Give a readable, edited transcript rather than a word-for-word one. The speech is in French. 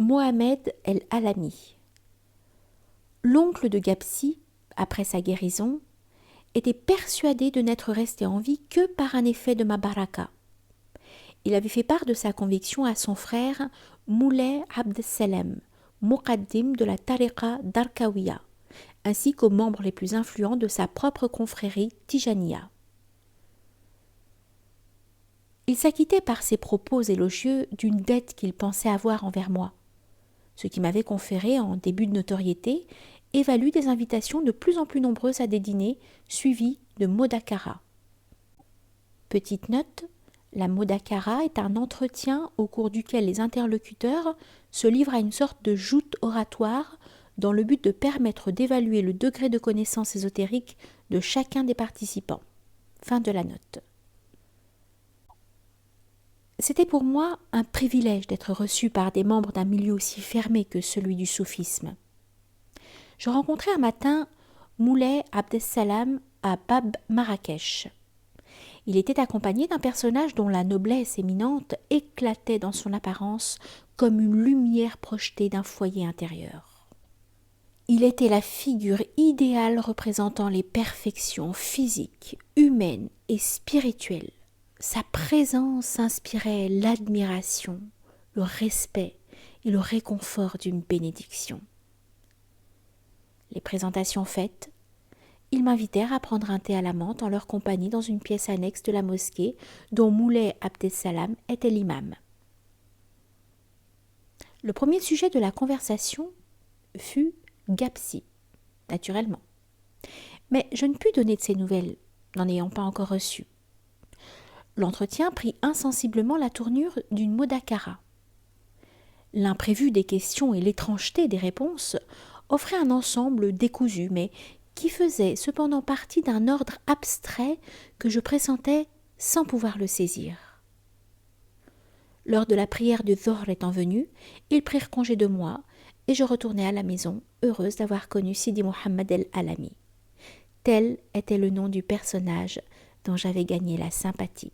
Mohamed el-Alami. L'oncle de Gapsi, après sa guérison, était persuadé de n'être resté en vie que par un effet de ma baraka. Il avait fait part de sa conviction à son frère Moulay Abd Salem, Muqaddim de la Tariqa d'Arkawiya, ainsi qu'aux membres les plus influents de sa propre confrérie Tijaniya. Il s'acquittait par ses propos élogieux d'une dette qu'il pensait avoir envers moi, ce qui m'avait conféré en début de notoriété et valu des invitations de plus en plus nombreuses à des dîners suivis de modakara. Petite note, la modakara est un entretien au cours duquel les interlocuteurs se livrent à une sorte de joute oratoire dans le but de permettre d'évaluer le degré de connaissance ésotérique de chacun des participants. Fin de la note. C'était pour moi un privilège d'être reçu par des membres d'un milieu aussi fermé que celui du soufisme. Je rencontrai un matin Moulay Abd Salam à Bab Marrakech. Il était accompagné d'un personnage dont la noblesse éminente éclatait dans son apparence comme une lumière projetée d'un foyer intérieur. Il était la figure idéale représentant les perfections physiques, humaines et spirituelles. Sa présence inspirait l'admiration, le respect et le réconfort d'une bénédiction. Les présentations faites, ils m'invitèrent à prendre un thé à la menthe en leur compagnie dans une pièce annexe de la mosquée dont Moulay Abd Salam était l'imam. Le premier sujet de la conversation fut Gapsi, naturellement. Mais je ne pus donner de ses nouvelles, n'en ayant pas encore reçu. L'entretien prit insensiblement la tournure d'une modakara. L'imprévu des questions et l'étrangeté des réponses offraient un ensemble décousu, mais qui faisait cependant partie d'un ordre abstrait que je pressentais sans pouvoir le saisir. L'heure de la prière du Dhuhr étant venue, ils prirent congé de moi et je retournai à la maison, heureuse d'avoir connu Sidi Mohammed el-Alami. Tel était le nom du personnage dont j'avais gagné la sympathie.